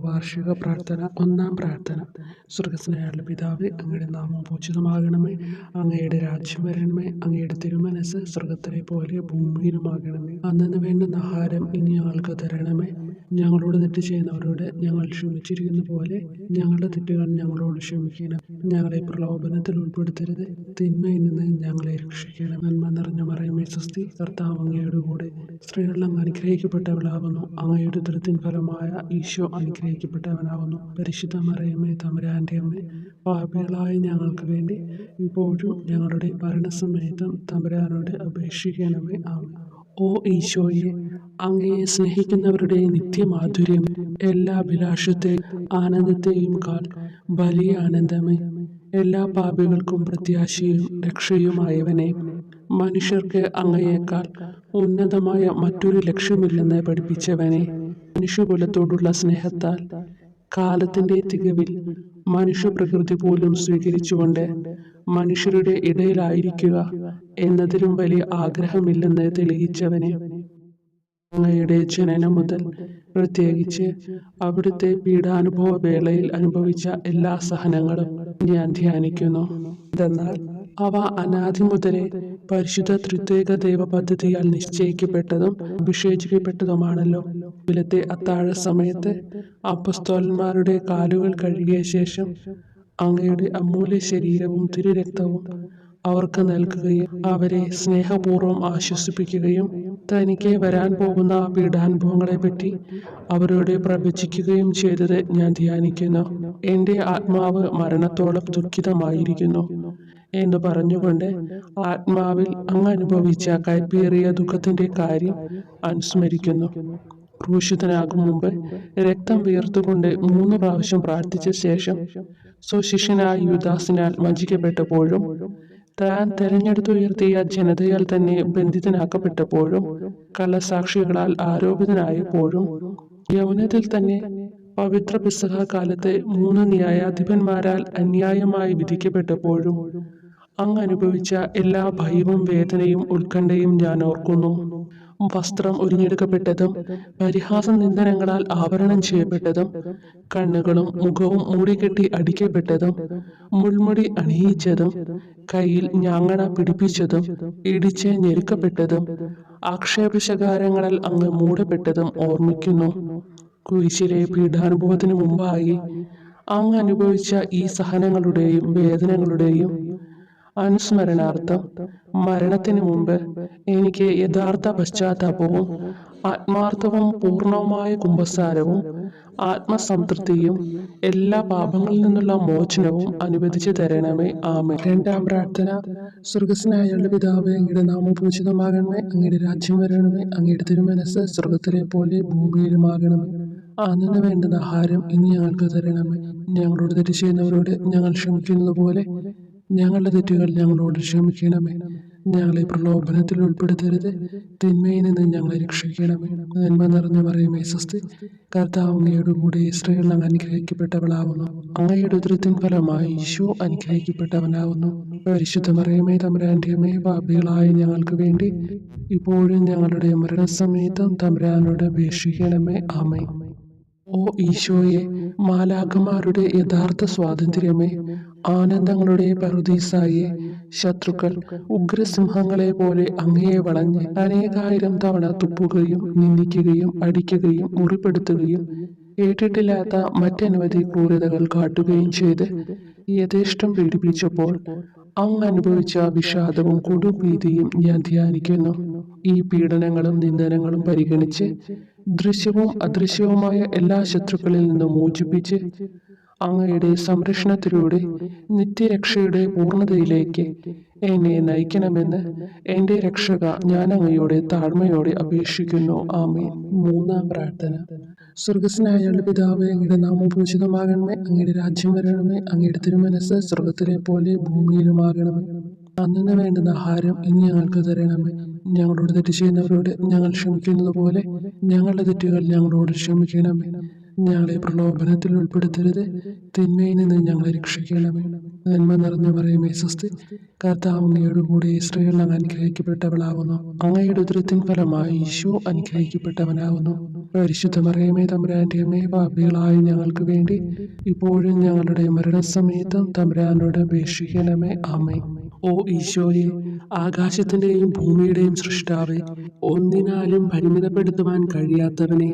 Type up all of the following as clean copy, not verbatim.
വാർഷിക പ്രാർത്ഥന. ഒന്നാം പ്രാർത്ഥന. സ്വർഗ്ഗസ്ഥനായ പിതാവേ, അങ്ങയുടെ നാമം പൂജിതമാകണമേ. അങ്ങയുടെ രാജ്യം വരണമേ. അങ്ങയുടെ തിരുമനസ്സ് സ്വർഗ്ഗത്തിലെ പോലെ ഭൂമിയിലുമാകണമേ. അന്നന്ന് വേണ്ടുന്ന ആഹാരം ഇനി ഞങ്ങൾക്ക് തരണമേ. ഞങ്ങളോട് തെറ്റ് ചെയ്യുന്നവരോട് ഞങ്ങൾ ക്ഷമിച്ചിരിക്കുന്ന പോലെ ഞങ്ങളുടെ തെറ്റുകൾ ഞങ്ങളോട് ക്ഷമിക്കണം. ഞങ്ങളെ പ്രലോഭനത്തിൽ ഉൾപ്പെടുത്തരുത്, തിന്മയിൽ നിന്ന് ഞങ്ങളെ രക്ഷിക്കണം. നന്മ നിറഞ്ഞ മറിയമേ സ്വസ്തി, കർത്താവ് അങ്ങയുടെ കൂടെ സ്ത്രീകളിൽ അങ്ങ് അനുഗ്രഹിക്കപ്പെട്ടവളാകുന്നു. അങ്ങയുടെ ഉദരത്തിൻ ഫലമായ ഈശോ അനുഗ്രഹിക്കപ്പെട്ടവനാകുന്നു. പരിശുദ്ധ മറിയമേ തമ്പുരാന്റെ അമ്മേ, പാപികളായ ഞങ്ങൾക്ക് വേണ്ടി ഇപ്പോഴും ഞങ്ങളുടെ മരണസമയത്തും തമ്പുരാനോട് അപേക്ഷിക്കണമേ. ആമേൻ. ഓ ഈശോയെ, അങ്ങയെ സ്നേഹിക്കുന്നവരുടെ നിത്യമാധുര്യം, എല്ലാ അഭിലാഷത്തെയും ആനന്ദത്തെയും കാൾ വലിയ ആനന്ദമേ, എല്ലാ പാപികൾക്കും പ്രത്യാശയും രക്ഷയുമായവനെ, മനുഷ്യർക്ക് അങ്ങയേക്കാൾ ഉന്നതമായ മറ്റൊരു ലക്ഷ്യമില്ലെന്ന് പഠിപ്പിച്ചവനെ, മനുഷ്യകുലത്തോടുള്ള സ്നേഹത്താൽ കാലത്തിന്റെ തികവിൽ മനുഷ്യപ്രകൃതി പോലും സ്വീകരിച്ചുകൊണ്ട് മനുഷ്യരുടെ ഇടയിലായിരിക്കുക എന്നതിലും വലിയ ആഗ്രഹമില്ലെന്ന് തെളിയിച്ചവനെ, അങ്ങയുടെ ജനനം മുതൽ പ്രത്യേകിച്ച് അവിടുത്തെ പീഡാനുഭവ വേളയിൽ അനുഭവിച്ച എല്ലാ സഹനങ്ങളും ഞാൻ ധ്യാനിക്കുന്നു. എന്തെന്നാൽ അവ അനാദി മുതലേ പരിശുദ്ധ ത്രിത്വേക ദൈവ പദ്ധതിയാൽ നിശ്ചയിക്കപ്പെട്ടതും അഭിഷേചിക്കപ്പെട്ടതുമാണല്ലോ. ഇവിലത്തെ അത്താഴ സമയത്ത് അപ്പസ്തോലന്മാരുടെ കാലുകൾ കഴുകിയ ശേഷം അങ്ങയുടെ അമൂല്യ ശരീരവും തിരുരക്തവും അവർക്ക് നൽകുകയും അവരെ സ്നേഹപൂർവ്വം ആശ്വസിപ്പിക്കുകയും തനിക്ക് വരാൻ പോകുന്ന പീഡാനുഭവങ്ങളെപ്പറ്റി അവരോട് പ്രവചിക്കുകയും ചെയ്തത് ഞാൻ ധ്യാനിക്കുന്നു. എൻ്റെ ആത്മാവ് മരണത്തോളം ദുഃഖിതമായിരിക്കുന്നു എന്ന് പറഞ്ഞുകൊണ്ട് ആത്മാവിൽ അങ്ങ് അനുഭവിച്ച കൈപ്പേറിയ ദുഃഖത്തിന്റെ കാര്യം അനുസ്മരിക്കുന്നു. ക്രൂശിതനാകും മുമ്പ് രക്തം വീർത്തുകൊണ്ട് 3 പ്രാവശ്യം പ്രാർത്ഥിച്ച ശേഷം സ്വശിഷ്യനായ യൂദാസിനാൽ വഞ്ചിക്കപ്പെട്ടപ്പോഴും താൻ തെരഞ്ഞെടുത്തുയർത്തിയ ജനതയാൽ തന്നെ ബന്ധിതനാക്കപ്പെട്ടപ്പോഴും കള്ളസാക്ഷികളാൽ ആരോപിതനായപ്പോഴും യൗവനത്തിൽ തന്നെ പവിത്ര പെസഹ കാലത്ത് 3 ന്യായാധിപന്മാരാൽ അന്യായമായി വിധിക്കപ്പെട്ടപ്പോഴും അങ്ങ് അനുഭവിച്ച എല്ലാ ഭയവും വേദനയും ഉത്കണ്ഠയും ഞാൻ ഓർക്കുന്നു. വസ്ത്രം ഉരിഞ്ഞെടുക്കപ്പെട്ടതും പരിഹാസ നിന്ദനങ്ങളാൽ ആവരണം ചെയ്യപ്പെട്ടതും കണ്ണുകളും മുഖവും മൂടിക്കെട്ടി അടിക്കപ്പെട്ടതും മുൾമുടി അണിയിച്ചതും കയ്യിൽ ഞാങ്ങണ പിടിപ്പിച്ചതും ഇടിച്ച് ഞെരുക്കപ്പെട്ടതും ആക്ഷേപശകാരങ്ങളാൽ അങ്ങ് മൂടപ്പെട്ടതും ഓർമ്മിക്കുന്നു. കുരിശിലെ പീഡാനുഭവത്തിനു മുമ്പായി അങ്ങ് അനുഭവിച്ച ഈ സഹനങ്ങളുടെയും വേദനകളുടെയും അനുസ്മരണാർത്ഥം മരണത്തിന് മുമ്പ് എനിക്ക് യഥാർത്ഥ പശ്ചാത്താപവും ആത്മാർത്ഥവും പൂർണ്ണവുമായ കുമ്പസാരവും ആത്മസംതൃപ്തിയും എല്ലാ പാപങ്ങളിൽ നിന്നുള്ള മോചനവും അനുവദിച്ചു തരണമേ. ആമേൻ. രണ്ടാം പ്രാർത്ഥന. സ്വർഗ്ഗസ്ഥനായ പിതാവേ, അങ്ങയുടെ നാമം പൂജിതമാകണമേ. അങ്ങയുടെ രാജ്യം വരണമേ. അങ്ങയുടെ തിരുമനസ്സ് സ്വർഗ്ഗത്തിലെ പോലെ ഭൂമിയിലുമാകണമേ. അന്നന്ന് വേണ്ടുന്ന ആഹാരം ഇനി ഞങ്ങൾക്ക് തരണമേ. ഞങ്ങളോട് തെറ്റ് ചെയ്യുന്നവരോട് ഞങ്ങൾ ക്ഷമിക്കുന്നത് പോലെ ഞങ്ങളുടെ തെറ്റുകൾ ഞങ്ങളോട് ക്ഷമിക്കണമേ. ഞങ്ങളെ പ്രലോഭനത്തിൽ ഉൾപ്പെടുത്തരുത്, തിന്മയിൽ നിന്ന് ഞങ്ങളെ രക്ഷിക്കണമേ. നന്മ നിറഞ്ഞ മറിയമേ സ്വസ്തി, കർത്താവ് അങ്ങയുടെ കൂടെ സ്ത്രീകളിൽ അങ്ങ് അനുഗ്രഹിക്കപ്പെട്ടവളാകുന്നു. അങ്ങയുടെ ഉദരത്തിൻ ഫലമായി ഈശോ അനുഗ്രഹിക്കപ്പെട്ടവനാകുന്നു. പരിശുദ്ധ മറിയമേ തമ്പുരാന്റെ അമ്മേ, പാപികളായ ഞങ്ങൾക്ക് വേണ്ടി ഇപ്പോഴും ഞങ്ങളുടെ മരണസമയത്തും തമ്പുരാനോട് അപേക്ഷിക്കണമേ. ആമേൻ. ഓ ഈശോയെ, മാലാഖമാരുടെ യഥാർത്ഥ സ്വാതന്ത്ര്യമേ, ആനന്ദങ്ങളുടെ പറുദീസായെ, ശത്രുക്കൾ ഉഗ്രസിംഹങ്ങളെ പോലെ അങ്ങയെ വളഞ്ഞ് അനേകായിരം തവണ തുപ്പുകയും നിന്ദിക്കുകയും അടിക്കുകയും മുറിപ്പെടുത്തുകയും ഏറ്റിട്ടില്ലാത്ത മറ്റനവധി ക്രൂരതകൾ കാട്ടുകയും ചെയ്ത് യഥേഷ്ടം പീഡിപ്പിച്ചപ്പോൾ അങ്ങ് അനുഭവിച്ച വിഷാദവും കൊടുഭീതിയും ഞാൻ ധ്യാനിക്കുന്നു. ഈ പീഡനങ്ങളും നിന്ദനങ്ങളും പരിഗണിച്ച് ദൃശ്യവും അദൃശ്യവുമായ എല്ലാ ശത്രുക്കളിൽ നിന്നും മോചിപ്പിച്ച് അങ്ങയുടെ സംരക്ഷണത്തിലൂടെ നിത്യരക്ഷയുടെ പൂർണ്ണതയിലേക്ക് എന്നെ നയിക്കണമെന്ന് എൻ്റെ രക്ഷക ഞാൻ അങ്ങയോടെ താഴ്മയോടെ അപേക്ഷിക്കുന്നു. ആമേൻ. മൂന്നാം പ്രാർത്ഥന. സ്വർഗ്ഗസ്ഥനായ പിതാവേ, അങ്ങയുടെ നാമം പൂജിതമാകണമേ. അങ്ങയുടെ രാജ്യം വരണമേ. അങ്ങയുടെ തിരുമനസ്സ് സ്വർഗ്ഗത്തിലെ പോലെ ഭൂമിയിലുമാകണമേ. അന്നന്ന് വേണ്ടുന്ന ആഹാരം ഇനി ഞങ്ങൾക്ക് തരണമേ. ഞങ്ങളോട് തെറ്റ് ചെയ്യുന്നവരോട് ഞങ്ങൾ ക്ഷമിക്കുന്നത് പോലെ ഞങ്ങളുടെ തെറ്റുകൾ ഞങ്ങളോട് ക്ഷമിക്കണമേ. ഞങ്ങളെ പ്രലോഭനത്തിൽ ഉൾപ്പെടുത്തരുത്, തിന്മയിൽ നിന്ന് ഞങ്ങളെ രക്ഷിക്കണമേ. നന്മ നിറഞ്ഞ മറിയമേ സ്വസ്തി, കർത്താവ് അങ്ങയുടെ കൂടെ സ്ത്രീകൾ അങ്ങ് അനുഗ്രഹിക്കപ്പെട്ടവളാകുന്നു. അങ്ങയുടെ ഉദരത്തിൻ ഫലമായി ഈശോ അനുഗ്രഹിക്കപ്പെട്ടവനാകുന്നു. പരിശുദ്ധ മറിയമേ തമ്പുരാന്റെ അമ്മേ, പാപികളായ ഞങ്ങൾക്ക് വേണ്ടി ഇപ്പോഴും ഞങ്ങളുടെ മരണസമയത്തും തമ്പുരാനോട് അപേക്ഷിക്കണമേ. ആമേൻ. ഓ ഈശോയെ, ആകാശത്തിന്റെയും ഭൂമിയുടെയും സൃഷ്ടാവേ, ഒന്നിനാലും പരിമിതപ്പെടുത്തുവാൻ കഴിയാത്തവനെ,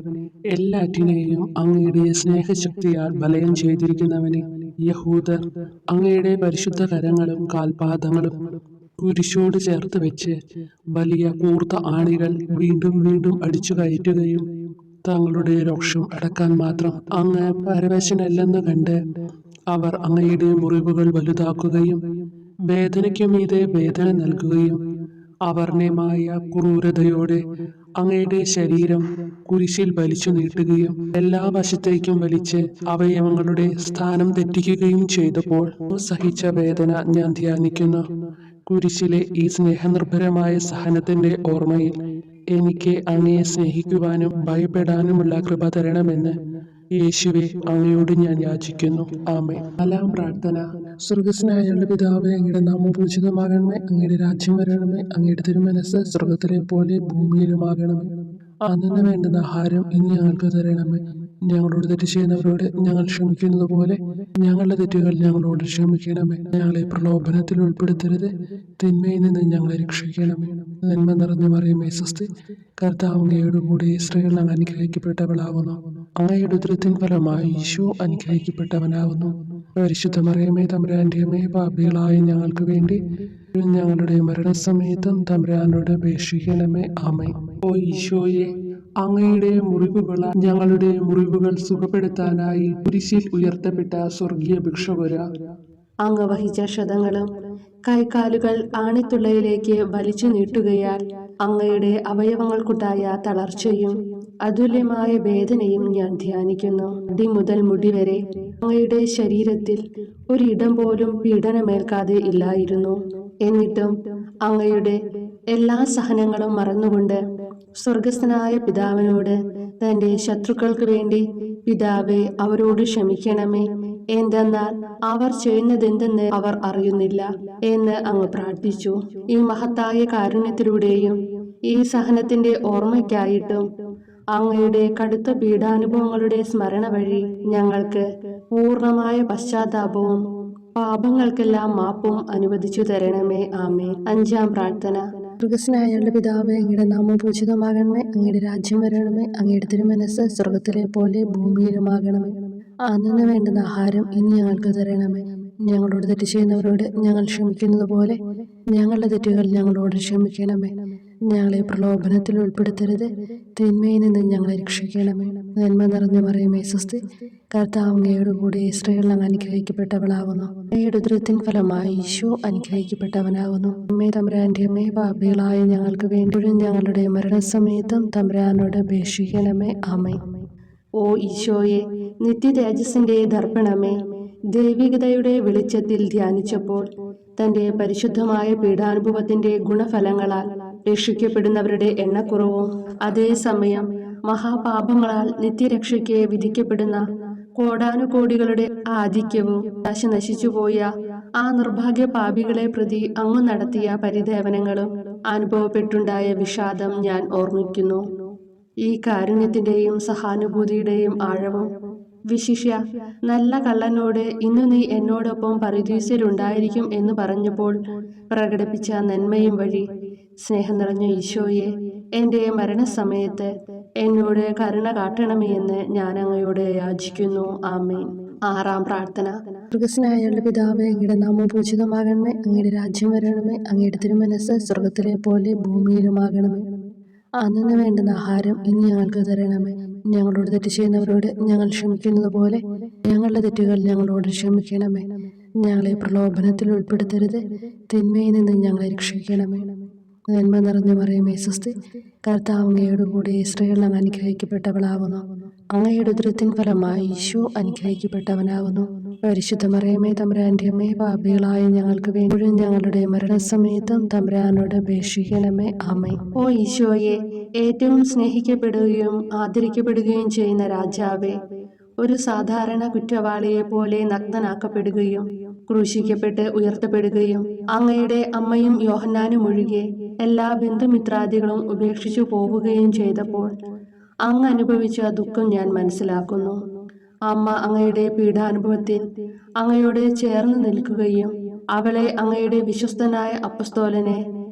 എല്ലാറ്റിനെയും അങ്ങയുടെ സ്നേഹശക്തിയാൽ വലയം ചെയ്തിരിക്കുന്നവനെ, യഹൂദർ അങ്ങയുടെ പരിശുദ്ധ കരങ്ങളും കാൽപാദങ്ങളും കുരിശോട് ചേർത്ത് വെച്ച് വലിയ കൂർത്ത ആണികൾ വീണ്ടും വീണ്ടും അടിച്ചു കയറ്റുകയും തങ്ങളുടെ രോഷം അടക്കാൻ മാത്രം അങ്ങ് പരവശനല്ലെന്ന് കണ്ട് അവർ അങ്ങയുടെ മുറിവുകൾ വലുതാക്കുകയും വേദനയ്ക്കു മീതെ വേദന നൽകുകയും അവർണ്ണമായ ക്രൂരതയോടെ അങ്ങയുടെ ശരീരം കുരിശിൽ വലിച്ചു നീട്ടുകയും എല്ലാ വശത്തേക്കും വലിച്ച് അവയവങ്ങളുടെ സ്ഥാനം തെറ്റിക്കുകയും ചെയ്തപ്പോൾ സഹിച്ച വേദന ഞാൻ ധ്യാനിക്കുന്നു. കുരിശിലെ ഈ സ്നേഹനിർഭരമായ സഹനത്തിന്റെ ഓർമ്മയിൽ എനിക്ക് അങ്ങയെ സ്നേഹിക്കുവാനും ഭയപ്പെടാനുമുള്ള കൃപ തരണമെന്ന് യേശുവെ അങ്ങയോട് ഞാൻ യാചിക്കുന്നു. ആമേൻ. നാലാം പ്രാർത്ഥന. സ്വർഗസ്നായുള്ള പിതാവേ, അങ്ങയുടെ നാമം പൂജിതമാകണമേ, അങ്ങയുടെ രാജ്യം വരണമേ, അങ്ങയുടെ തിരുമനസ് സ്വർഗത്തിലെ പോലെ ഭൂമിയിലുമാകണമേ. അന്നു വേണ്ടുന്ന ആഹാരം ഇനി ഞങ്ങൾക്ക് തരണമേ. ഞങ്ങളോട് തെറ്റ് ചെയ്യുന്നവരോട് ഞങ്ങൾ ക്ഷമിക്കുന്നത് പോലെ ഞങ്ങളുടെ തെറ്റുകൾ ഞങ്ങളോട് ക്ഷമിക്കണമേ. ഞങ്ങളെ പ്രലോഭനത്തിൽ ഉൾപ്പെടുത്തരുത്, തിന്മയിൽ നിന്ന് ഞങ്ങളെ രക്ഷിക്കണമേ. നന്മ നിറഞ്ഞ മറിയമേ സ്വസ്തി, കർത്താവ് അങ്ങയുടെ കൂടെ സ്ത്രീകൾ അങ്ങ് അനുഗ്രഹിക്കപ്പെട്ടവളാകുന്നു. അങ്ങയുടെ ഉദരത്തിൻ ഫലമായി ഈശോ അനുഗ്രഹിക്കപ്പെട്ടവനാകുന്നു. പരിശുദ്ധ മറിയമേ തമ്പുരാന്റെ അമ്മേ, പാപികളായ ഞങ്ങൾക്ക് വേണ്ടി ഞങ്ങളുടെ മരണസമയത്തും തമ്പുരാനോട് അപേക്ഷിക്കണമേ. ആമേൻ. ഓ ഈശോയെ, അങ്ങയുടെ മുറിവുകളാൽ ഞങ്ങളുടെ മുറിവുകൾ സുഖപ്പെടുത്താനായി കുരിശിൽ ഉയർത്തപ്പെട്ട സ്വർഗീയ ഭിക്ഷുകര, അങ്ങ് വഹിച്ച ക്ഷതങ്ങളും കൈകാലുകൾ ആണിത്തുള്ളയിലേക്ക് വലിച്ചു നീട്ടുകയാൽ അങ്ങയുടെ അവയവങ്ങൾക്കുണ്ടായ തളർച്ചയും അതുല്യമായ വേദനയും ഞാൻ ധ്യാനിക്കുന്നു. അടി മുതൽ മുടി വരെ അങ്ങയുടെ ശരീരത്തിൽ ഒരിടം പോലും പീഡനമേൽക്കാതെ ഇല്ലായിരുന്നു. എന്നിട്ടും അങ്ങയുടെ എല്ലാ സഹനങ്ങളും മറന്നുകൊണ്ട് സ്വർഗസ്ഥനായ പിതാവിനോട് തന്റെ ശത്രുക്കൾക്ക് വേണ്ടി, പിതാവേ അവരോട് ക്ഷമിക്കണമേ, എന്തെന്നാൽ അവർ ചെയ്യുന്നതെന്തെന്ന് അവർ അറിയുന്നില്ല എന്ന് അങ്ങ് പ്രാർത്ഥിച്ചു. ഈ മഹത്തായ കാരുണ്യത്തിലൂടെയും ഈ സഹനത്തിന്റെ ഓർമ്മയ്ക്കായിട്ടും അങ്ങയുടെ കടുത്ത പീഡാനുഭവങ്ങളുടെ സ്മരണ വഴി ഞങ്ങൾക്ക് പൂർണ്ണമായ പശ്ചാത്താപവും പാപങ്ങൾക്കെല്ലാം മാപ്പും അനുവദിച്ചു തരണമേ. ആമേൻ. അഞ്ചാം പ്രാർത്ഥന. സ്വർഗസ്നായുള്ള പിതാവേ, അങ്ങയുടെ നാമം പൂജിതമാകണമേ, അങ്ങയുടെ രാജ്യം വരണമേ, അങ്ങയുടെ തിരുമനസ് സ്വർഗത്തിലെ പോലെ ഭൂമിയിലുമാകണമേ. അന്നു വേണ്ടുന്ന ആഹാരം ഇനി ഞങ്ങൾക്ക് തരണമേ. ഞങ്ങളോട് തെറ്റ് ചെയ്യുന്നവരോട് ഞങ്ങൾ ക്ഷമിക്കുന്നത് പോലെ ഞങ്ങളുടെ തെറ്റുകൾ ഞങ്ങളോട് ക്ഷമിക്കണമേ. ഞങ്ങളെ പ്രലോഭനത്തിൽ ഉൾപ്പെടുത്തരുത്, തിന്മയിൽ നിന്ന് ഞങ്ങളെ രക്ഷിക്കണമേ. നന്മ നിറഞ്ഞ മറിയമേ സ്വസ്തി, കർത്താവ് അങ്ങയുടെ കൂടെ സ്ത്രീകൾ അങ്ങ് അനുഗ്രഹിക്കപ്പെട്ടവളാകുന്നു. അങ്ങയുടെ ഉദരത്തിൻ ഫലമായി ഈശോ അനുഗ്രഹിക്കപ്പെട്ടവനാകുന്നു. അമ്മേ തമ്പുരാന്റെ അമ്മേ, പാപികളായ ഞങ്ങൾക്ക് വേണ്ടിയും ഞങ്ങളുടെ മരണസമയത്തും തമ്പുരാനോട് അപേക്ഷിക്കണമേ. ആമേൻ. ഓ ഈശോയെ, നിത്യതേജസ്സിന്റെ ദർപ്പണമേ, ദൈവികതയുടെ വെളിച്ചത്തിൽ ധ്യാനിച്ചപ്പോൾ തന്റെ പരിശുദ്ധമായ പീഡാനുഭവത്തിന്റെ ഗുണഫലങ്ങളാൽ രക്ഷിക്കപ്പെടുന്നവരുടെ എണ്ണക്കുറവും അതേസമയം മഹാപാപങ്ങളാൽ നിത്യരക്ഷയ്ക്ക് വിധിക്കപ്പെടുന്ന കോടാനുകോടികളുടെ ആധിക്യവും നശിച്ചുപോയ ആ നിർഭാഗ്യ പാപികളെ പ്രതി അങ്ങ് നടത്തിയ പരിദേവനങ്ങളും അനുഭവപ്പെട്ടുണ്ടായ വിഷാദം ഞാൻ ഓർമ്മിക്കുന്നു. ഈ കാരുണ്യത്തിന്റെയും സഹാനുഭൂതിയുടെയും ആഴവും വിശിഷ്യ നല്ല കള്ളനോട് ഇന്നു നീ എന്നോടൊപ്പം പറുദീസയിലുണ്ടായിരിക്കും എന്ന് പറഞ്ഞപ്പോൾ പ്രകടിപ്പിച്ച നന്മയും വഴി സ്നേഹം നിറഞ്ഞ ഈശോയെ, എൻ്റെ മരണസമയത്ത് എന്നോട് കരുണ കാട്ടണമേ എന്ന് ഞാൻ അങ്ങയോട് യാചിക്കുന്നു. ആമേൻ. ആറാം പ്രാർത്ഥന. സ്വർഗസ്നായുള്ള പിതാവേ, അങ്ങയുടെ നാമം പൂജിതമാകണമേ, അങ്ങയുടെ രാജ്യം വരണമേ, അങ്ങയുടെ തിരുമനസ് സ്വർഗത്തിലെ പോലെ ഭൂമിയിലുമാകണമേ. അന്നു വേണ്ടുന്ന ആഹാരം ഇനി ഞങ്ങൾക്ക് തരണമേ. ഞങ്ങളോട് തെറ്റ് ചെയ്യുന്നവരോട് ഞങ്ങൾ ക്ഷമിക്കുന്നത് പോലെ ഞങ്ങളുടെ തെറ്റുകൾ ഞങ്ങളോട് ക്ഷമിക്കണമേ. ഞങ്ങളെ പ്രലോഭനത്തിൽ ഉൾപ്പെടുത്തരുത്, തിന്മയിൽ നിന്ന് ഞങ്ങളെ രക്ഷിക്കണമേ. നന്മ നിറഞ്ഞ മറിയമേ സ്വസ്തി, കർത്താവ് അങ്ങയുടെ കൂടെ സ്ത്രീകൾ അങ്ങ് അനുഗ്രഹിക്കപ്പെട്ടവളാകുന്നു. അങ്ങയുടെ ഉദരത്തിൻ ഫലമായി ഈശോ അനുഗ്രഹിക്കപ്പെട്ടവനാകുന്നു. പരിശുദ്ധ മറിയമേ തമ്പുരാന്റെ അമ്മേ, പാപികളായ ഞങ്ങൾക്ക് വേണ്ടി ഞങ്ങളുടെ മരണസമയത്തും തമ്പുരാനോട് അപേക്ഷിക്കണമേ. ആമേൻ. ഓ ഈശോയെ, ഏറ്റവും സ്നേഹിക്കപ്പെടുകയും ആദരിക്കപ്പെടുകയും ചെയ്യുന്ന രാജാവേ, ഒരു സാധാരണ കുറ്റവാളിയെ പോലെ നഗ്നനാക്കപ്പെടുകയും ക്രൂശിക്കപ്പെട്ട് ഉയർത്തപ്പെടുകയും അങ്ങയുടെ അമ്മയും യോഹന്നാനും ഒഴികെ എല്ലാ ബന്ധുമിത്രാദികളും ഉപേക്ഷിച്ചു പോവുകയും ചെയ്തപ്പോൾ അങ്ങ് അനുഭവിച്ച ദുഃഖം ഞാൻ മനസ്സിലാക്കുന്നു. അമ്മ അങ്ങയുടെ പീഡാനുഭവത്തിൽ അങ്ങയോട് ചേർന്ന് നിൽക്കുകയും അവളെ അങ്ങയുടെ വിശ്വസ്തനായ അപ്പസ്തോലനെ,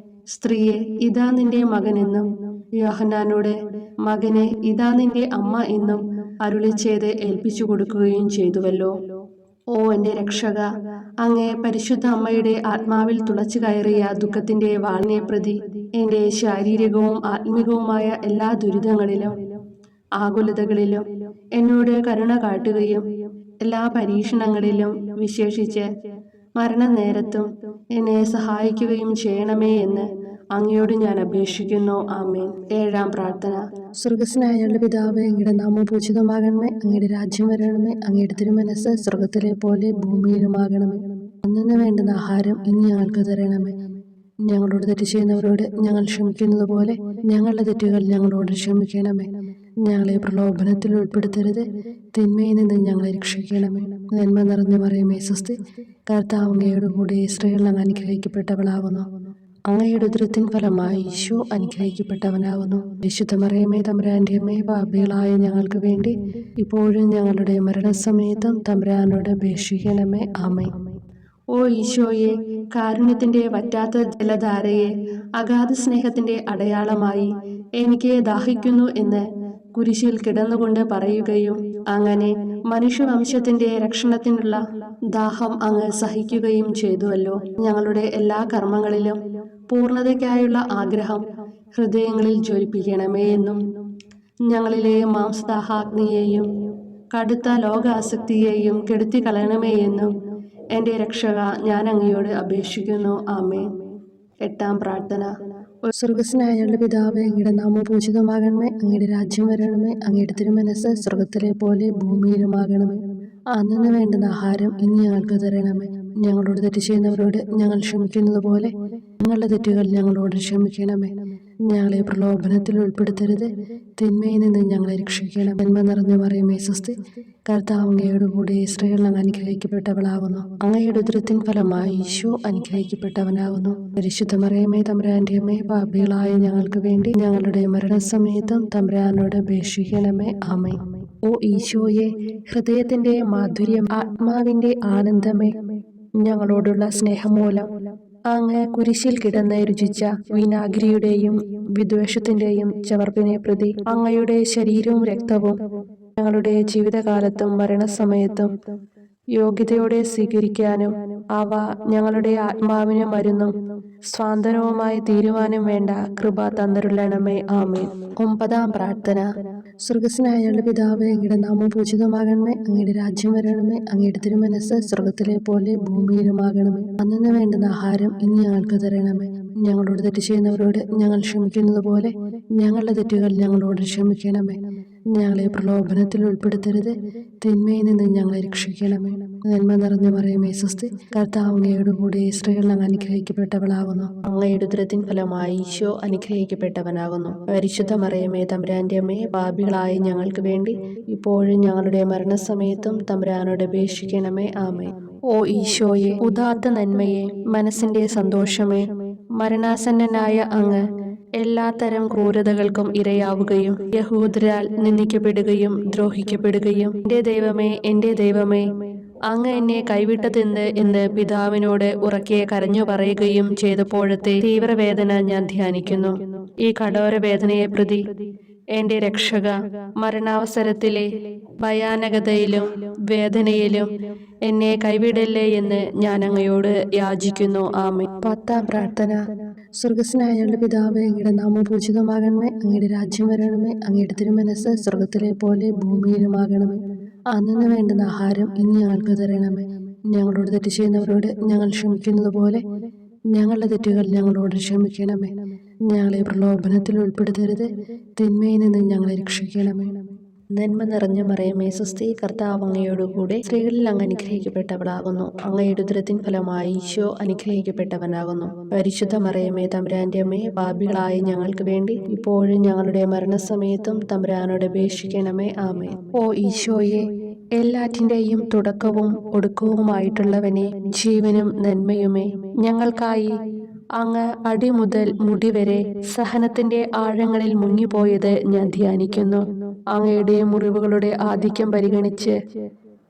സ്ത്രീയെ ഇതാ നിന്റെ മകനെന്നും യോഹന്നാനോട്, മകനെ ഇതാ നിന്റെ അമ്മ എന്നും അരുളി ചെയ്ത് ഏൽപ്പിച്ചു കൊടുക്കുകയും ചെയ്തുവല്ലോ. ഓ എൻ്റെ രക്ഷക, അങ്ങേ പരിശുദ്ധ അമ്മയുടെ ആത്മാവിൽ തുളച്ചു കയറിയ ദുഃഖത്തിന്റെ വാളിനെ പ്രതി എൻ്റെ ശാരീരികവും ആത്മികവുമായ എല്ലാ ദുരിതങ്ങളിലും ആകുലതകളിലും എന്നോട് കരുണ കാട്ടുകയും എല്ലാ പരീക്ഷണങ്ങളിലും വിശേഷിച്ച് മരണനേരത്തും എന്നെ സഹായിക്കുകയും ചെയ്യണമേ എന്ന് അങ്ങയോട് ഞാൻ അപേക്ഷിക്കുന്നു. ആമേൻ. 7-ാം പ്രാർത്ഥന. സ്വർഗസ്നായ ഞങ്ങളുടെ പിതാവേ, അങ്ങയുടെ നാമം പൂജിതമാകണമേ. അങ്ങയുടെ രാജ്യം വരണമേ. അങ്ങയുടെ തിരുമനസ്സ് സ്വർഗത്തിലെ പോലെ ഭൂമിയിലുമാകണമേ. അന്നു വേണ്ടുന്ന ആഹാരം ഇനി ഞങ്ങൾക്ക് തരണമേ. ഞങ്ങളോട് തെറ്റ് ചെയ്യുന്നവരോട് ഞങ്ങൾ ക്ഷമിക്കുന്നത് പോലെ ഞങ്ങളുടെ തെറ്റുകൾ ഞങ്ങളോട് ക്ഷമിക്കണമേ. ഞങ്ങളെ പ്രലോഭനത്തിൽ ഉൾപ്പെടുത്തരുത്, തിന്മയിൽ നിന്ന് ഞങ്ങളെ രക്ഷിക്കണമേ. നന്മ നിറഞ്ഞ മറിയമേ സ്വസ്തി, കർത്താവ് അങ്ങയുടെ കൂടെ, സ്ത്രീകൾ അങ്ങ് അനുഗ്രഹിക്കപ്പെട്ടവളാകുന്നു. അങ്ങയുടെ ഉദരത്തിൻ ഫലമായി ഈശോ അനുഗ്രഹിക്കപ്പെട്ടവനാകുന്നു. വിശുദ്ധ മറിയമേ തമ്പുരാന്റെ അമ്മേ, പാപികളായ ഞങ്ങൾക്ക് വേണ്ടി ഇപ്പോഴും ഞങ്ങളുടെ മരണസമയത്തും തമ്പുരാനോട് അപേക്ഷിക്കണമേ. ആമേൻ. ഓ ഈശോയെ, കാരുണ്യത്തിന്റെ വറ്റാത്ത ജലധാരയെ, അഗാധ സ്നേഹത്തിന്റെ അടയാളമായി എനിക്ക് ദാഹിക്കുന്നു എന്ന് കുരിശിൽ കിടന്നുകൊണ്ട് പറയുകയും അങ്ങനെ മനുഷ്യവംശത്തിന്റെ രക്ഷണത്തിനുള്ള ദാഹം അങ്ങ് സഹിക്കുകയും ചെയ്തുവല്ലോ. ഞങ്ങളുടെ എല്ലാ കർമ്മങ്ങളിലും പൂർണ്ണതയ്ക്കായുള്ള ആഗ്രഹം ഹൃദയങ്ങളിൽ ജ്വലിപ്പിക്കണമേ എന്നും ഞങ്ങളിലെ മാംസദാഹാഗ്നിയെയും കടുത്ത ലോകാസക്തിയെയും കെടുത്തി കളയണമേ എന്നും എൻ്റെ രക്ഷക ഞാൻ അങ്ങയോട് അപേക്ഷിക്കുന്നു. ആമേൻ. 8-ാം പ്രാർത്ഥന. സ്വർഗസ്നായ ഞങ്ങളുടെ പിതാവേ, അങ്ങയുടെ നാമം പൂജിതമാകണമേ. അങ്ങയുടെ രാജ്യം വരണമേ. അങ്ങയുടെ തിരുമനസ്സ് സ്വർഗത്തിലെ പോലെ ഭൂമിയിലുമാകണമേ. അന്നു വേണ്ടുന്ന ആഹാരം ഇനി ഞങ്ങൾക്ക് തരണമേ. ഞങ്ങളോട് തെറ്റ് ചെയ്യുന്നവരോട് ഞങ്ങൾ ക്ഷമിക്കുന്നത് പോലെ ഞങ്ങളുടെ തെറ്റുകൾ ഞങ്ങളോട് ക്ഷമിക്കണമേ. ഞങ്ങളെ പ്രലോഭനത്തിൽ ഉൾപ്പെടുത്തരുത്, തിന്മയിൽ നിന്ന് ഞങ്ങളെ രക്ഷിക്കണം. നന്മ നിറഞ്ഞ മറിയമേ സ്വസ്തി, കർത്താവ് അങ്ങയുടെ കൂടെ, സ്ത്രീകൾ അങ്ങ് അനുഗ്രഹിക്കപ്പെട്ടവളാകുന്നു. അങ്ങയുടെ ഉദരത്തിൻ ഫലമായി ഈശോ അനുഗ്രഹിക്കപ്പെട്ടവനാകുന്നു. പരിശുദ്ധ മറിയമേ തമ്പുരാന്റെ അമ്മേ, പാപികളായ ഞങ്ങൾക്ക് വേണ്ടി ഞങ്ങളുടെ മരണസമയത്തും തമ്പുരാനോട് അപേക്ഷിക്കണമേ. ആമേൻ. ഓ ഈശോയെ, ഹൃദയത്തിന്റെ മാധുര്യം, ആത്മാവിന്റെ ആനന്ദമേ, ഞങ്ങളോടുള്ള സ്നേഹം മൂലം അങ്ങ് കുരിശിൽ കിടന്ന് രുചിച്ച വിനാഗിരിയുടെയും വിദ്വേഷത്തിന്റെയും ചവർപ്പിനെ പ്രതി അങ്ങയുടെ ശരീരവും രക്തവും ഞങ്ങളുടെ ജീവിതകാലത്തും മരണസമയത്തും യോഗ്യതയോടെ സ്വീകരിക്കാനും അവ ഞങ്ങളുടെ ആത്മാവിന് മരുന്നും സ്വാന്തനവുമായി തീരുവാനും വേണ്ട കൃപ തന്നരുളണമേ. ആമേൻ. 9-ാം പ്രാർത്ഥന. സ്വർഗസ്നായ ഞങ്ങളുടെ പിതാവേ, അങ്ങയുടെ നാമം പൂജിതമാകണമേ. അങ്ങയുടെ രാജ്യം വരണമേ. അങ്ങയുടെ തിരുമനസ്സ് സ്വർഗത്തിലെ പോലെ ഭൂമിയിലുമാകണമേ. അന്നു വേണ്ടുന്ന ആഹാരം ഇനി ഞങ്ങൾക്ക് തരണമേ. ഞങ്ങളോട് തെറ്റ് ചെയ്യുന്നവരോട് ഞങ്ങൾ ക്ഷമിക്കുന്നത് പോലെ ഞങ്ങളുടെ തെറ്റുകൾ ഞങ്ങളോട് ക്ഷമിക്കണമേ. ഞങ്ങളെ പ്രലോഭനത്തിൽ ഉൾപ്പെടുത്തരുത്, തിന്മയിൽ നിന്ന് ഞങ്ങളെ രക്ഷിക്കണമേ. നന്മ നിറഞ്ഞ മറിയമേ സ്വസ്തി, കർത്താവ് അങ്ങയുടെ കൂടെ, സ്ത്രീകൾ അങ്ങ് അനുഗ്രഹിക്കപ്പെട്ടവളാകുന്നു. അങ്ങയുടെ ഉദരത്തിൻ ഫലമായി ഈശോ അനുഗ്രഹിക്കപ്പെട്ടവനാകുന്നു. പരിശുദ്ധ മറിയമേ തമ്പുരാന്റെ അമ്മേ, പാപികളായ ഞങ്ങൾക്ക് വേണ്ടി ഇപ്പോഴും ഞങ്ങളുടെ മരണസമയത്തും തമ്പുരാനോട് അപേക്ഷിക്കണമേ. ആമേൻ. ഓ ഈശോയെ, ഉദാത്ത നന്മയെ, മനസ്സിന്റെ സന്തോഷമേ, മരണാസന്നനായ അങ്ങ് എല്ലാത്തരം ക്രൂരതകൾക്കും ഇരയാവുകയും യഹൂദരാൽ നിന്ദിക്കപ്പെടുകയും ദ്രോഹിക്കപ്പെടുകയും എൻ്റെ ദൈവമേ അങ്ങ് എന്നെ കൈവിട്ടതെന്ത് എന്ന് പിതാവിനോട് ഉറക്കെ കരഞ്ഞു പറയുകയും ചെയ്തപ്പോഴത്തെ തീവ്രവേദന ഞാൻ ധ്യാനിക്കുന്നു. ഈ കഠോര വേദനയെ പ്രതി എൻ്റെ രക്ഷക, മരണാവസരത്തിലെ ഭയാനകതയിലും വേദനയിലും എന്നെ കൈവിടല്ലേ എന്ന് ഞാൻ അങ്ങയോട് യാചിക്കുന്നു. ആമേൻ. 10-ാം പ്രാർത്ഥന. സ്വർഗസ്നായ ഞങ്ങളുടെ പിതാവേ, അങ്ങയുടെ നാമം പൂജിതമാകണമേ. അങ്ങയുടെ രാജ്യം വരണമേ. അങ്ങയുടെ തിരുമനസ്സ് സ്വർഗത്തിലെ പോലെ ഭൂമിയിലുമാകണമേ. അന്നു വേണ്ടുന്ന ആഹാരം ഇനി ഞങ്ങൾക്ക് തരണമേ. ഞങ്ങളോട് തെറ്റ് ചെയ്യുന്നവരോട് ഞങ്ങൾ ക്ഷമിക്കുന്നത് പോലെ ഞങ്ങളുടെ തെറ്റുകൾ ഞങ്ങളോട് ക്ഷമിക്കണമേ. ഞങ്ങളെ പ്രലോഭനത്തിൽ ഉൾപ്പെടുത്തരുത്, തിന്മയിൽ നിന്ന് ഞങ്ങളെ രക്ഷിക്കണമേ. നന്മ നിറഞ്ഞ മറിയമേ സ്വസ്തി, കർത്താവ് അങ്ങയോടുകൂടെ സ്ത്രീകളിൽ അങ്ങ് അനുഗ്രഹിക്കപ്പെട്ടവളാകുന്നു. അങ്ങയുടെ ഉദരത്തിൻ ഫലമായി ഈശോ അനുഗ്രഹിക്കപ്പെട്ടവനാകുന്നു. പരിശുദ്ധ മറിയമേ തമ്പുരാന്റെ അമ്മേ, പാപികളായ ഞങ്ങൾക്ക് വേണ്ടി ഇപ്പോഴും ഞങ്ങളുടെ മരണസമയത്തും തമ്പുരാനോട് അപേക്ഷിക്കണമേ. ആമേൻ. ഓ ഈശോയെ, എല്ലാറ്റിൻ്റെയും തുടക്കവും ഒടുക്കവുമായിട്ടുള്ളവനെ, ജീവനും നന്മയുമേ, ഞങ്ങൾക്കായി അങ്ങ് അടിമുതൽ മുടിവരെ സഹനത്തിന്റെ ആഴങ്ങളിൽ മുങ്ങിപ്പോയത് ഞാൻ ധ്യാനിക്കുന്നു. അങ്ങയുടെ മുറിവുകളുടെ ആധിക്യം പരിഗണിച്ച്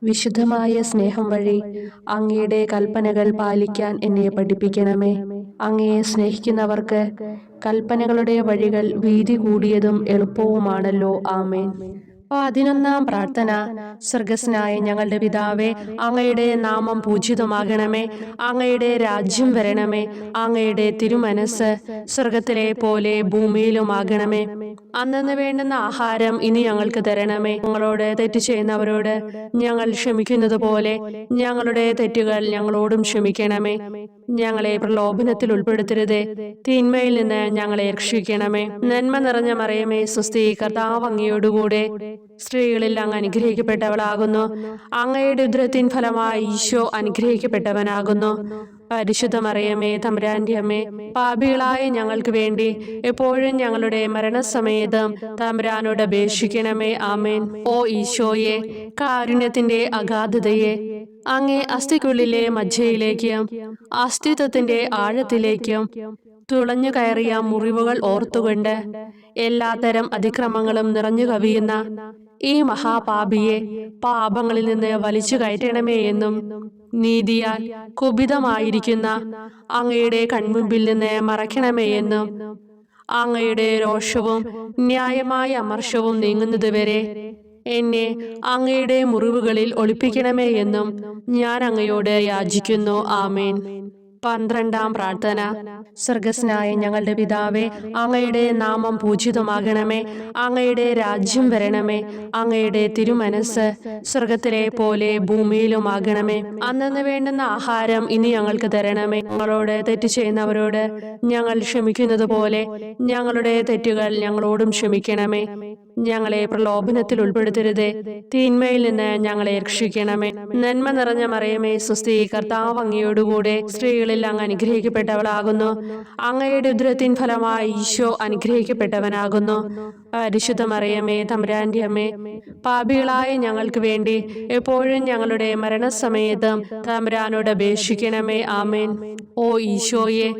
വിശുദ്ധമായ സ്നേഹം വഴി അങ്ങയുടെ കൽപ്പനകൾ പാലിക്കാൻ എന്നെ പഠിപ്പിക്കണമേ. അങ്ങയെ സ്നേഹിക്കുന്നവർക്ക് കൽപ്പനകളുടെ വഴികൾ വീതി കൂടിയതും എളുപ്പവുമാണല്ലോ. ആമേൻ. 11-ാം പ്രാർത്ഥന. സ്വർഗസ്നായ ഞങ്ങളുടെ പിതാവേ, അങ്ങയുടെ നാമം പൂജിതമാകണമേ. അങ്ങയുടെ രാജ്യം വരണമേ. അങ്ങയുടെ തിരുമനസ് സ്വർഗത്തിലെ പോലെ ഭൂമിയിലുമാകണമേ. അന്നന്ന് വേണ്ടുന്ന ആഹാരം ഇനി ഞങ്ങൾക്ക് തരണമേ. ഞങ്ങളോട് തെറ്റ് ചെയ്യുന്നവരോട് ഞങ്ങൾ ക്ഷമിക്കുന്നത് പോലെ ഞങ്ങളുടെ തെറ്റുകൾ ഞങ്ങളോടും ക്ഷമിക്കണമേ. ഞങ്ങളെ പ്രലോഭനത്തിൽ ഉൾപ്പെടുത്തരുതേ, തിന്മയിൽ നിന്ന് ഞങ്ങളെ രക്ഷിക്കണമേ. നന്മ നിറഞ്ഞ മറിയമേ സ്വസ്തി, കർത്താവ് അങ്ങയോടുകൂടെ സ്ത്രീകളിൽ അങ്ങ് അനുഗ്രഹിക്കപ്പെട്ടവളാകുന്നു. അങ്ങയുടെ ഉദരത്തിൻ ഫലമായി ഈശോ അനുഗ്രഹിക്കപ്പെട്ടവനാകുന്നു. പരിശുദ്ധ മറിയമേ തമ്പുരാന്റെ അമ്മേ, പാപികളായ ഞങ്ങൾക്ക് വേണ്ടി എപ്പോഴും ഞങ്ങളുടെ മരണസമയത്തും തമ്പുരാനോട് അപേക്ഷിക്കണമേ. ആമേൻ. ഓ ഈശോയെ, കാരുണ്യത്തിന്റെ അഗാധതയെ, അങ്ങേ അസ്ഥിക്കുള്ളിലെ മജ്ജയിലേക്കും അസ്തിത്വത്തിന്റെ ആഴത്തിലേക്കും തുളഞ്ഞു കയറിയ മുറിവുകൾ ഓർത്തുകൊണ്ട് എല്ലാത്തരം അതിക്രമങ്ങളും നിറഞ്ഞു കവിയുന്ന ഈ മഹാപാപിയെ പാപങ്ങളിൽ നിന്ന് വലിച്ചു കയറ്റണമേ എന്നും, നീതിയാൽ കുപിതമായിരിക്കുന്ന അങ്ങയുടെ കൺമുമ്പിൽ നിന്ന് മറയ്ക്കണമേ എന്നും, അങ്ങയുടെ രോഷവും ന്യായമായ അമർഷവും നീങ്ങുന്നതുവരെ എന്നെ അങ്ങയുടെ മുറിവുകളിൽ ഒളിപ്പിക്കണമേ എന്നും ഞാൻ അങ്ങയോട് യാചിക്കുന്നു. ആമേൻ. 12-ാം പ്രാർത്ഥന. സ്വർഗസ്നായ ഞങ്ങളുടെ പിതാവേ, അങ്ങയുടെ നാമം പൂജിതമാകണമേ. അങ്ങയുടെ രാജ്യം വരണമേ. അങ്ങയുടെ തിരുമനസ് സ്വർഗത്തിലെ പോലെ ഭൂമിയിലുമാകണമേ. അന്നന്ന് വേണ്ടുന്ന ആഹാരം ഇനി ഞങ്ങൾക്ക് തരണമേ. ഞങ്ങളോട് തെറ്റ് ചെയ്യുന്നവരോട് ഞങ്ങൾ ക്ഷമിക്കുന്നത് പോലെ ഞങ്ങളുടെ തെറ്റുകൾ ഞങ്ങളോടും ക്ഷമിക്കണമേ. ഞങ്ങളെ പ്രലോഭനത്തിൽ ഉൾപ്പെടുത്തരുതേ, തിന്മയിൽ നിന്ന് ഞങ്ങളെ രക്ഷിക്കണമേ. നന്മ നിറഞ്ഞ മറിയമേ സ്വസ്തി, കർത്താവ് അങ്ങയോടുകൂടെ സ്ത്രീകളിൽ അങ്ങ് അനുഗ്രഹിക്കപ്പെട്ടവളാകുന്നു. അങ്ങയുടെ ഉദരത്തിൻ ഫലമായി ഈശോ അനുഗ്രഹിക്കപ്പെട്ടവനാകുന്നു. പരിശുദ്ധ മറിയമേ തമ്പുരാന്റെ അമ്മേ, പാപികളായ ഞങ്ങൾക്ക് വേണ്ടി എപ്പോഴും ഞങ്ങളുടെ മരണസമയത്തും തമ്പുരാനോട് അപേക്ഷിക്കണമേ. ആമേൻ. ഓ ഈശോയെ,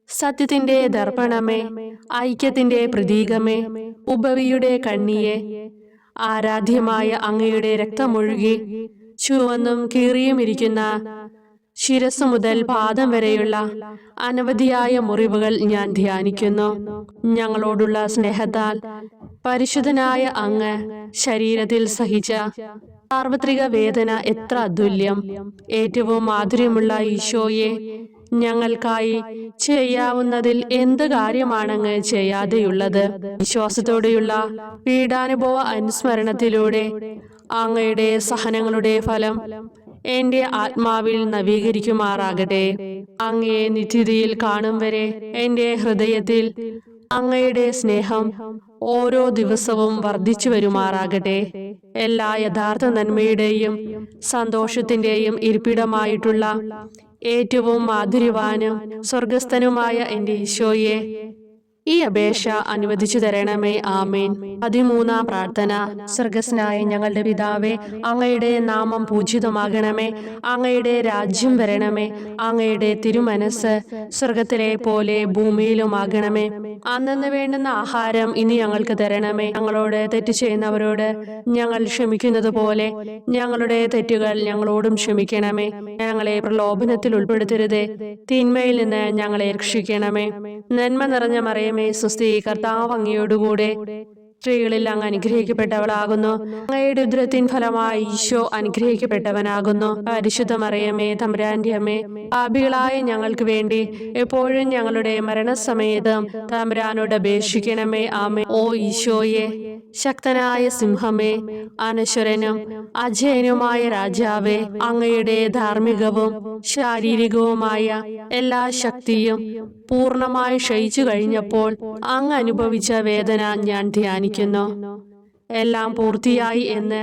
സത്യത്തിന്റെ ദർപ്പണമേ, ഐക്യത്തിന്റെ പ്രതീകമേ, ഉപവിയുടെ കണ്ണിയെ, ആരാധ്യമായ അങ്ങയുടെ രക്തമൊഴുകി ചുവന്നും കീറിയുമിരിക്കുന്ന ശിരസ് മുതൽ പാദം വരെയുള്ള അനവധിയായ മുറിവുകൾ ഞാൻ ധ്യാനിക്കുന്നു. ഞങ്ങളോടുള്ള സ്നേഹത്താൽ പരിശുദ്ധനായ അങ്ങ് ശരീരത്തിൽ സഹിച്ച സാർവത്രിക വേദന എത്ര അതുല്യം. ഏറ്റവും മാധുര്യമുള്ള ഈശോയെ, ഞങ്ങൾക്കായി ചെയ്യാവുന്നതിൽ എന്ത് കാര്യമാണങ്ങ് ചെയ്യാതെയുള്ളത്? വിശ്വാസത്തോടെയുള്ള പീഡാനുഭവ അനുസ്മരണത്തിലൂടെ അങ്ങയുടെ സഹനങ്ങളുടെ ഫലം എന്റെ ആത്മാവിൽ നവീകരിക്കുമാറാകട്ടെ. അങ്ങയെ നിത്യതയിൽ കാണും വരെ എന്റെ ഹൃദയത്തിൽ അങ്ങയുടെ സ്നേഹം ഓരോ ദിവസവും വർദ്ധിച്ചു വരുമാറാകട്ടെ. എല്ലാ യഥാർത്ഥ നന്മയുടെയും സന്തോഷത്തിന്റെയും ഇരിപ്പിടമായിട്ടുള്ള ഏറ്റവും മാധുര്യവാനും സ്വർഗസ്ഥനുമായ എന്റെ ഈശോയെ, ഈ അപേക്ഷ അനുവദിച്ചു തരണമേ. ആമേൻ. 13-ാം പ്രാർത്ഥന. സ്വർഗസ്നായ ഞങ്ങളുടെ പിതാവേ, അങ്ങയുടെ നാമം പൂജിതമാകണമേ. അങ്ങയുടെ രാജ്യം വരണമേ. അങ്ങയുടെ തിരുമനസ് സ്വർഗത്തിലെ പോലെ ഭൂമിയിലുമാകണമേ. അന്നന്ന് വേണ്ടുന്ന ആഹാരം ഇനി ഞങ്ങൾക്ക് തരണമേ. ഞങ്ങളോട് തെറ്റ് ചെയ്യുന്നവരോട് ഞങ്ങൾ ക്ഷമിക്കുന്നത് പോലെ ഞങ്ങളുടെ തെറ്റുകൾ ഞങ്ങളോടും ക്ഷമിക്കണമേ. ഞങ്ങളെ പ്രലോഭനത്തിൽ ഉൾപ്പെടുത്തരുതേ, തിന്മയിൽ നിന്ന് ഞങ്ങളെ രക്ഷിക്കണമേ. നന്മ നിറഞ്ഞ മറിയമേ സ്വസ്തി, കർത്താവ് അങ്ങയോടുകൂടെ സ്ത്രീകളിൽ അങ്ങ് അനുഗ്രഹിക്കപ്പെട്ടവളാകുന്നു. അങ്ങയുടെ ഉദരത്തിൻ ഫലമായി ഈശോ അനുഗ്രഹിക്കപ്പെട്ടവനാകുന്നു. പരിശുദ്ധ മറിയമേ തമ്പുരാന്റെ അമ്മേ, പാപികളായ ഞങ്ങൾക്ക് വേണ്ടി എപ്പോഴും ഞങ്ങളുടെ മരണസമയത്തും തമ്പുരാനോട് അപേക്ഷിക്കണമേ. ആമേൻ. ഓ ഈശോയെ, ശക്തനായ സിംഹമേ, അനശ്വരനും അജയനുമായ രാജാവേ, അങ്ങയുടെ ധാർമ്മികവും ശാരീരികവുമായ എല്ലാ ശക്തിയും പൂർണ്ണമായി ക്ഷയിച്ചു കഴിഞ്ഞപ്പോൾ അങ്ങ് അനുഭവിച്ച വേദന ഞാൻ ധ്യാനിക്കുന്നു. എല്ലാം പൂർത്തിയായി എന്ന്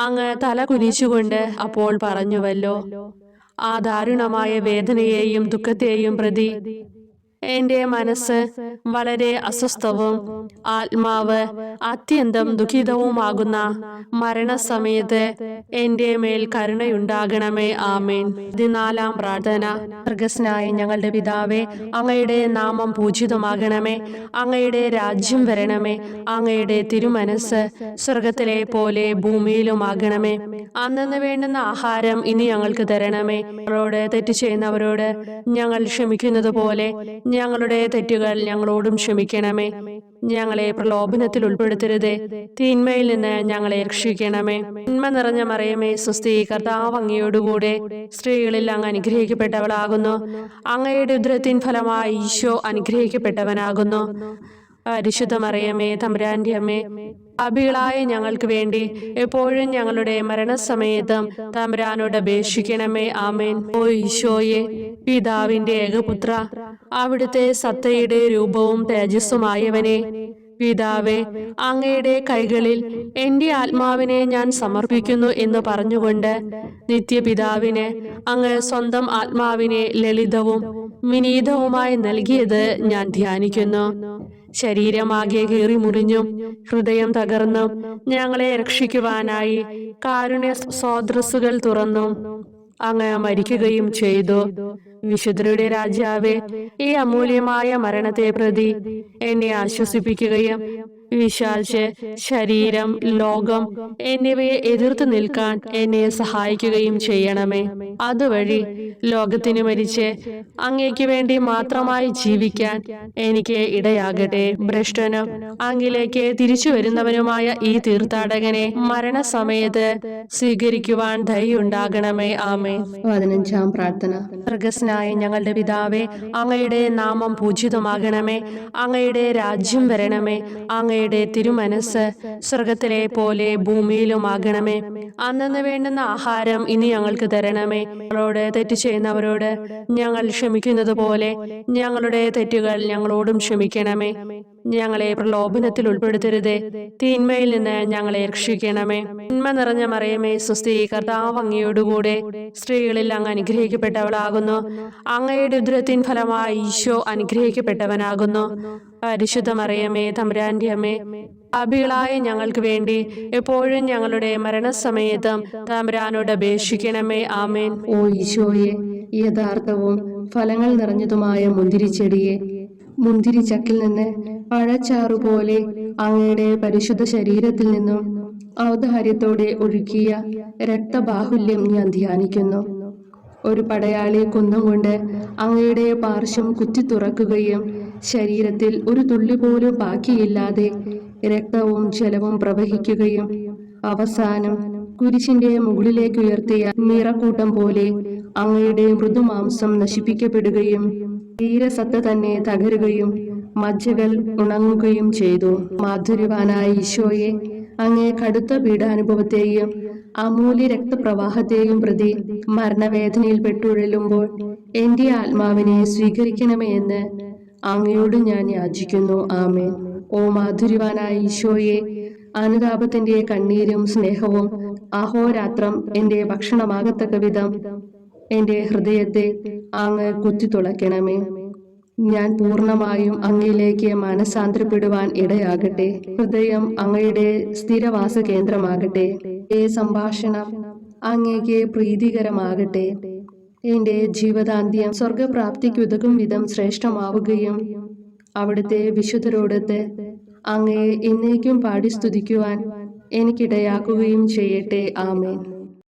അങ്ങ് തല കുനിച്ചുകൊണ്ട് അപ്പോൾ പറഞ്ഞുവല്ലോ. ആ ദാരുണമായ വേദനയെയും ദുഃഖത്തെയും പ്രതി എൻ്റെ മനസ്സ് വളരെ അസ്വസ്ഥവും ആത്മാവ് അത്യന്തം ദുഃഖിതവുമാകുന്ന മരണസമയത്ത് എൻ്റെ മേൽ കരുണയുണ്ടാകണമേ. ആമേൻ. 14-ാം പ്രാർത്ഥന. സ്വർഗ്ഗസ്ഥനായ ഞങ്ങളുടെ പിതാവേ, അങ്ങയുടെ നാമം പൂജിതമാകണമേ. അങ്ങയുടെ രാജ്യം വരണമേ. അങ്ങയുടെ തിരുമനസ്സ് സ്വർഗത്തിലെ പോലെ ഭൂമിയിലുമാകണമേ. അന്നന്ന് വേണ്ടുന്ന ആഹാരം ഇനി ഞങ്ങൾക്ക് തരണമേ. ഞങ്ങളോട് തെറ്റ് ചെയ്യുന്നവരോട് ഞങ്ങൾ ക്ഷമിക്കുന്നത് പോലെ ഞങ്ങളുടെ തെറ്റുകൾ ഞങ്ങളോടും ക്ഷമിക്കണമേ. ഞങ്ങളെ പ്രലോഭനത്തിൽ ഉൾപ്പെടുത്തരുതേ, തിന്മയിൽ നിന്ന് ഞങ്ങളെ രക്ഷിക്കണമേ. നന്മ നിറഞ്ഞ മറിയമേ, സ്വസ്തി, കർത്താവ് അങ്ങയോടുകൂടെ സ്ത്രീകളിൽ അങ്ങ് അനുഗ്രഹിക്കപ്പെട്ടവളാകുന്നു. അങ്ങയുടെ ഉദരത്തിൻ ഫലമായി ഈശോ അനുഗ്രഹിക്കപ്പെട്ടവനാകുന്നു. പരിശുദ്ധ മറിയമേ, തമ്പുരാന്റെ അമ്മേ, പാപികളായ ഞങ്ങൾക്ക് വേണ്ടി എപ്പോഴും ഞങ്ങളുടെ മരണസമയത്തും തമ്പുരാനോട് അപേക്ഷിക്കണമേ. ആമേൻ. ഓ ഈശോയെ, പിതാവിന്റെ ഏകപുത്ര, അവിടുത്തെ സത്തയുടെ രൂപവും തേജസ്സുമായവനെ, പിതാവേ, അങ്ങയുടെ കൈകളിൽ എൻ്റെ ആത്മാവിനെ ഞാൻ സമർപ്പിക്കുന്നു എന്ന് പറഞ്ഞുകൊണ്ട് നിത്യപിതാവിന് അങ്ങ് സ്വന്തം ആത്മാവിനെ ലളിതവും വിനീതവുമായി നൽകിയത് ഞാൻ ധ്യാനിക്കുന്നു. ശരീരമാകെ കീറി മുറിഞ്ഞും ഹൃദയം തകർന്നും ഞങ്ങളെ രക്ഷിക്കുവാനായി കാരുണ്യ സ്രോതസ്സുകൾ തുറന്നും അങ്ങ് മരിക്കുകയും ചെയ്തു. വിശുദ്ധരുടെ രാജാവേ, ഈ അമൂല്യമായ മരണത്തെ പ്രതി എന്നെ ആശ്വസിപ്പിക്കുകയും വിശാലിച്ച് ശരീരം, ലോകം എന്നിവയെ എതിർത്ത് നിൽക്കാൻ എന്നെ സഹായിക്കുകയും ചെയ്യണമേ. അതുവഴി ലോകത്തിന് മരിച്ച് അങ്ങേക്ക് വേണ്ടി മാത്രമായി ജീവിക്കാൻ എനിക്ക് ഇടയാകട്ടെ. ഭ്രഷ്ടനും അങ്ങിലേക്ക് തിരിച്ചു വരുന്നവനുമായ ഈ തീർത്ഥാടകനെ മരണസമയത്ത് സ്വീകരിക്കുവാൻ ദയുണ്ടാകണമേ. ആമേൻ. 15-ാം പ്രാർത്ഥന. സ്വർഗ്ഗസ്ഥനായ ഞങ്ങളുടെ പിതാവേ, അങ്ങയുടെ നാമം പൂജിതമാകണമേ. അങ്ങയുടെ രാജ്യം വരണമേ. അങ്ങയുടെ തിരുമനസ്സ് സ്വർഗത്തിലെ പോലെ ഭൂമിയിലുമാകണമേ. അന്നന്ന് വേണ്ടുന്ന ആഹാരം ഇനി ഞങ്ങൾക്ക് തരണമേ. ഞങ്ങളോട് തെറ്റ് ചെയ്യുന്നവരോട് ഞങ്ങൾ ക്ഷമിക്കുന്നത് പോലെ ഞങ്ങളുടെ തെറ്റുകൾ ഞങ്ങളോടും ക്ഷമിക്കണമേ. ഞങ്ങളെ പ്രലോഭനത്തിൽ ഉൾപ്പെടുത്തരുതേ, തിന്മയിൽ നിന്ന് ഞങ്ങളെ രക്ഷിക്കണമേ. നന്മ നിറഞ്ഞ മറിയമേ, സ്വസ്തി, കർത്താവ് അങ്ങയോടുകൂടെ സ്ത്രീകളിൽ അങ്ങ് അനുഗ്രഹിക്കപ്പെട്ടവളാകുന്നു. അങ്ങയുടെ ഉദരത്തിൻ ഫലമായി ഈശോ അനുഗ്രഹിക്കപ്പെട്ടവനാകുന്നു. പരിശുദ്ധ മറിയമേ, തമ്പുരാന്റെ അമ്മേ, പാപികളായ ഞങ്ങൾക്ക് വേണ്ടി എപ്പോഴും ഞങ്ങളുടെ മരണസമയത്തും തമ്പുരാനോട് അപേക്ഷിക്കണമേ. ആമേൻ. ഓ ഈശോയെ, യഥാർത്ഥവും ഫലങ്ങൾ നിറഞ്ഞതുമായ മുന്തിരിച്ചെടിയെ, മുന്തിരിച്ചക്കിൽ നിന്ന് പഴച്ചാറുപോലെ അങ്ങയുടെ പരിശുദ്ധ ശരീരത്തിൽ നിന്നും ഔദാര്യത്തോടെ ഒഴുക്കിയ രക്തബാഹുല്യം ഞാൻ ധ്യാനിക്കുന്നു. ഒരു പടയാളി കുന്തം കൊണ്ട് അങ്ങയുടെ പാർശ്വം കുത്തി തുറക്കുകയും ശരീരത്തിൽ ഒരു തുള്ളി പോലും ബാക്കിയില്ലാതെ രക്തവും ജലവും പ്രവഹിക്കുകയും അവസാനം കുരിശിന്റെ മുകളിലേക്ക് ഉയർത്തിയ മീറക്കൂട്ടം പോലെ അങ്ങയുടെ മൃദുമാംസം നശിപ്പിക്കപ്പെടുകയും ശരീരസത്ത തന്നെ തകരുകയും മജ്ജകൾ ഉണങ്ങുകയും ചെയ്തു. മാധുര്യവാനായ ഈശോയെ, അങ്ങേ കടുത്ത പീഡാനുഭവത്തെയും അമൂല്യ രക്തപ്രവാഹത്തെയും പ്രതി മരണവേദനയിൽ പെട്ടുഴലുമ്പോൾ എൻ്റെ ആത്മാവിനെ സ്വീകരിക്കണമേ എന്ന് അങ്ങയോട് ഞാൻ യാചിക്കുന്നു. ആമേൻ. ഓ മാധുര്യവാനായ ഈശോയെ, അനുതാപത്തിന്റെ കണ്ണീരും സ്നേഹവും അഹോരാത്രം എൻ്റെ ഭക്ഷണമാകത്തക്ക വിധം എൻ്റെ ഹൃദയത്തെ അങ്ങ് കുത്തിത്തുളയ്ക്കണമേ. ഞാൻ പൂർണ്ണമായും അങ്ങയിലേക്ക് മനസാന്തരപ്പെടുവാൻ ഇടയാകട്ടെ. ഹൃദയം അങ്ങയുടെ സ്ഥിരവാസ കേന്ദ്രമാകട്ടെ. ഈ സംഭാഷണം അങ്ങേക്ക് പ്രീതികരമാകട്ടെ. എൻ്റെ ജീവിതാന്ത്യം സ്വർഗപ്രാപ്തിക്കുതകും വിധം ശ്രേഷ്ഠമാവുകയും അവിടുത്തെ വിശുദ്ധരോടൊത്ത് അങ്ങയെ എന്നേക്കും പാടി സ്തുതിക്കുവാൻ എനിക്കിടയാക്കുകയും ചെയ്യട്ടെ. ആമേൻ.